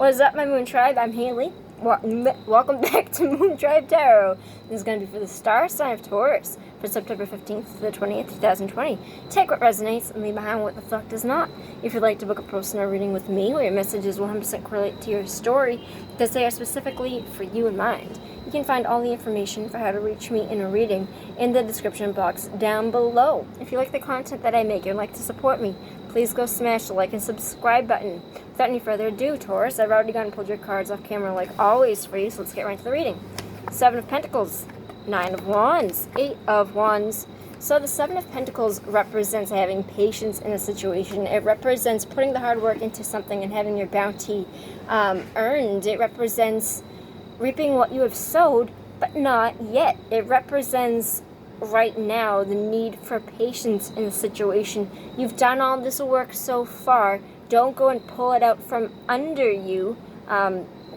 What is up, my Moon Tribe? I'm Haley. Welcome back to Moon Tribe Tarot. This is going to be for the star sign of Taurus for September 15th to the 20th, 2020. Take what resonates and leave behind what the fuck does not. If you'd like to book a personal reading with me, where your messages will 100% correlate to your story, because they are specifically for you in mind, you can find all the information for how to reach me in a reading in the description box down below. If you like the content that I make and would like to support me, please go smash the like and subscribe button. Without any further ado, Taurus, I've already gone and pulled your cards off camera like always for you, so let's get right into the reading. 7 of Pentacles, 9 of Wands, 8 of Wands. So the 7 of Pentacles represents having patience in a situation. It represents putting the hard work into something and having your bounty earned. It represents reaping what you have sowed, but not yet. It represents right now the need for patience in the situation. You've done all this work so far. Don't go and pull it out from under you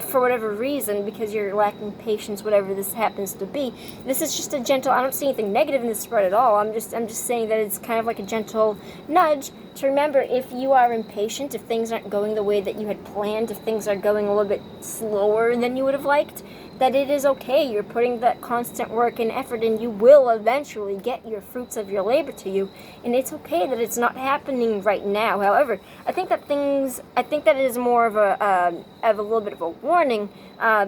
for whatever reason, because you're lacking patience, whatever this happens to be. This is just a gentle, I don't see anything negative in this spread at all. I'm just saying that it's kind of like a gentle nudge to remember, if you are impatient, if things aren't going the way that you had planned, if things are going a little bit slower than you would have liked, that it is okay. You're putting that constant work and effort, and you will eventually get your fruits of your labor to you. And it's okay that it's not happening right now. However, I think that it is more of a little bit of a warning,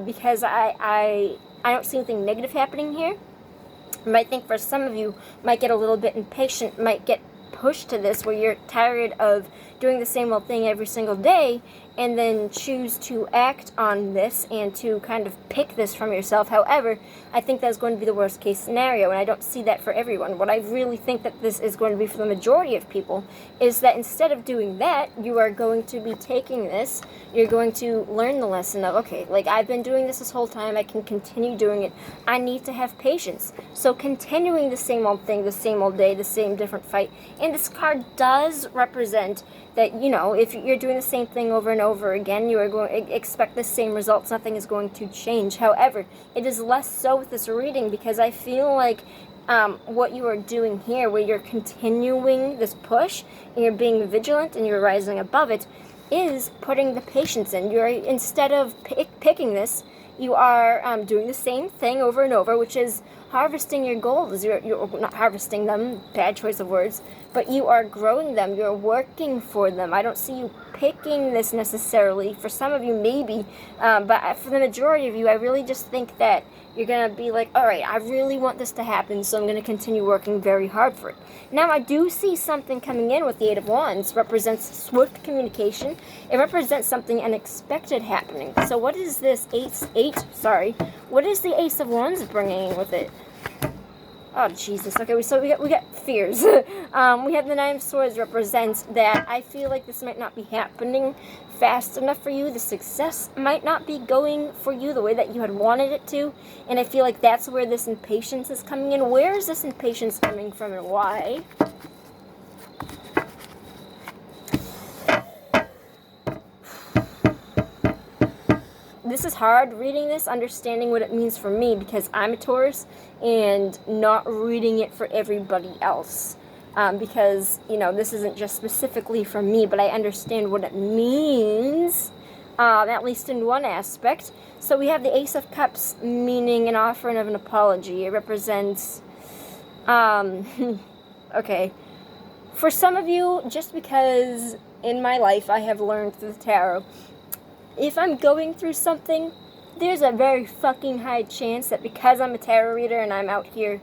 because I don't see anything negative happening here. I might think for some of you might get a little bit impatient, might get pushed to this where you're tired of doing the same old thing every single day, and then choose to act on this and to kind of pick this from yourself. However, I think that's going to be the worst case scenario, and I don't see that for everyone. What I really think that this is going to be for the majority of people is that instead of doing that, you are going to be taking this, you're going to learn the lesson of, okay, like, I've been doing this whole time, I can continue doing it, I need to have patience. So continuing the same old thing, the same old day, the same different fight, and this card does represent that, you know, if you're doing the same thing over and over again, you are going to expect the same results. Nothing is going to change. However, it is less so with this reading, because I feel like what you are doing here, where you're continuing this push and you're being vigilant and you're rising above it, is putting the patience in. You're, instead of picking this, you are doing the same thing over and over, which is harvesting your goals. You're not harvesting them, bad choice of words, but you are growing them. You're working for them. I don't see you picking this necessarily. For some of you, maybe, but for the majority of you, I really just think that you're going to be like, all right, I really want this to happen, so I'm going to continue working very hard for it. Now, I do see something coming in with the 8 of Wands. Represents swift communication. It represents something unexpected happening. So what is this what is the Ace of Wands bringing with it? Oh, Jesus. Okay, so we got fears. We have the 9 of Swords. Represents that I feel like this might not be happening fast enough for you. The success might not be going for you the way that you had wanted it to. And I feel like that's where this impatience is coming in. Where is this impatience coming from, and why? This is hard reading this, understanding what it means for me, because I'm a Taurus, and not reading it for everybody else. Because, you know, this isn't just specifically for me, but I understand what it means, at least in one aspect. So we have the Ace of Cups, meaning an offering of an apology. It represents, okay. For some of you, just because in my life I have learned through the tarot, if I'm going through something, there's a very fucking high chance that because I'm a tarot reader and I'm out here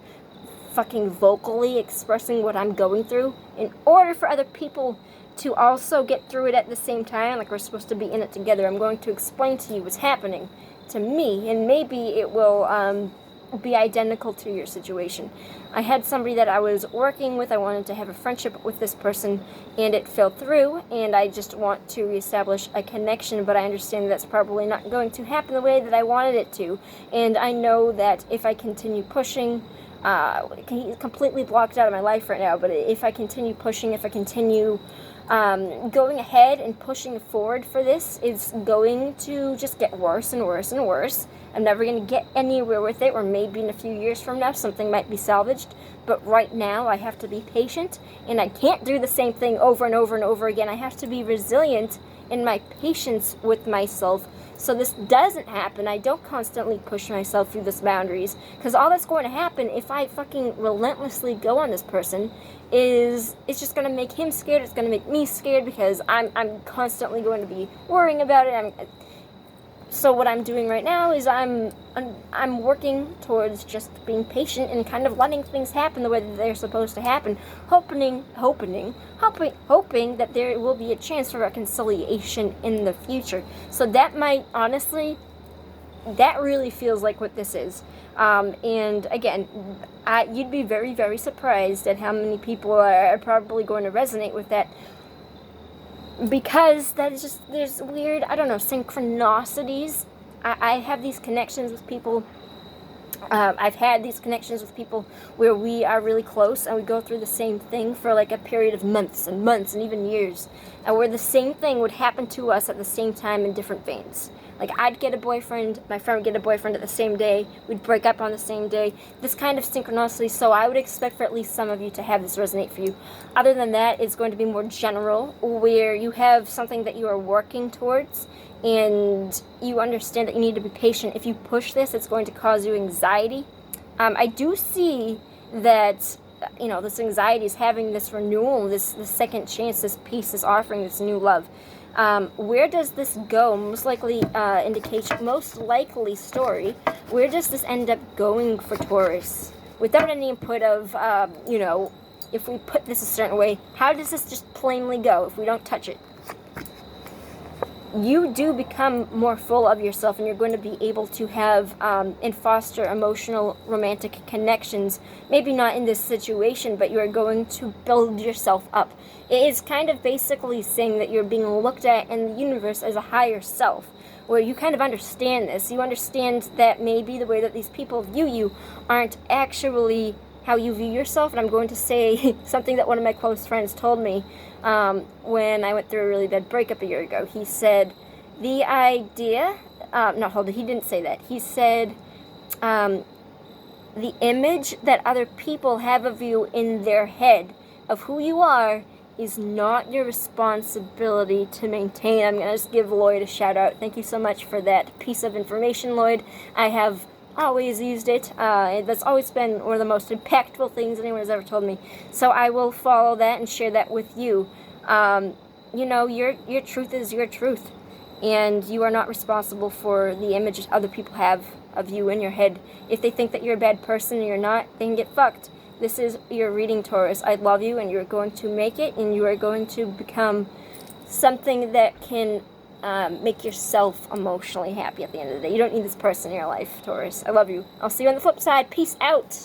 fucking vocally expressing what I'm going through, in order for other people to also get through it at the same time, like we're supposed to be in it together, I'm going to explain to you what's happening to me, and maybe it will be identical to your situation. I had somebody that I was working with. I wanted to have a friendship with this person, and it fell through, and I just want to reestablish a connection, but I understand that's probably not going to happen the way that I wanted it to. And I know that if I continue pushing, he's completely blocked out of my life right now, but if I continue pushing, if I continue going ahead and pushing forward for this, it's going to just get worse and worse and worse. I'm never going to get anywhere with it, or maybe in a few years from now something might be salvaged, but right now I have to be patient, and I can't do the same thing over and over and over again. I have to be resilient and my patience with myself so this doesn't happen. I don't constantly push myself through these boundaries, because all that's going to happen if I fucking relentlessly go on this person is it's just going to make him scared. It's going to make me scared because I'm constantly going to be worrying about it. So what I'm doing right now is I'm working towards just being patient and kind of letting things happen the way that they're supposed to happen, hoping that there will be a chance for reconciliation in the future. So that might, honestly, that really feels like what this is. And again, you'd be very, very surprised at how many people are probably going to resonate with that. Because that is just, there's weird, I don't know, synchronicities. I have these connections with people. I've had these connections with people where we are really close and we go through the same thing for like a period of months and months and even years. And where the same thing would happen to us at the same time in different veins. Like, I'd get a boyfriend, my friend would get a boyfriend at the same day, we'd break up on the same day, this kind of synchronicity. So I would expect for at least some of you to have this resonate for you. Other than that, it's going to be more general, where you have something that you are working towards, and you understand that you need to be patient. If you push this, it's going to cause you anxiety. I do see that, you know, this anxiety is having this renewal, this second chance, this peace, this offering, this new love. Where does this go? Most likely story. Where does this end up going for Taurus? Without any input of, you know, if we put this a certain way, how does this just plainly go if we don't touch it? You do become more full of yourself, and you're going to be able to have and foster emotional, romantic connections. Maybe not in this situation, but you are going to build yourself up. It is kind of basically saying that you're being looked at in the universe as a higher self, where you kind of understand this. You understand that maybe the way that these people view you aren't actually how you view yourself. And I'm going to say something that one of my close friends told me when I went through a really bad breakup a year ago. He said, the idea, he didn't say that. He said, the image that other people have of you in their head of who you are is not your responsibility to maintain. I'm going to just give Lloyd a shout out. Thank you so much for that piece of information, Lloyd. I have always used it. That's always been one of the most impactful things anyone has ever told me. So I will follow that and share that with you. You know, your truth is your truth, and you are not responsible for the image other people have of you in your head. If they think that you're a bad person and you're not, they can get fucked. This is your reading, Taurus. I love you, and you're going to make it, and you are going to become something that can make yourself emotionally happy at the end of the day. You don't need this person in your life, Taurus. I love you. I'll see you on the flip side. Peace out.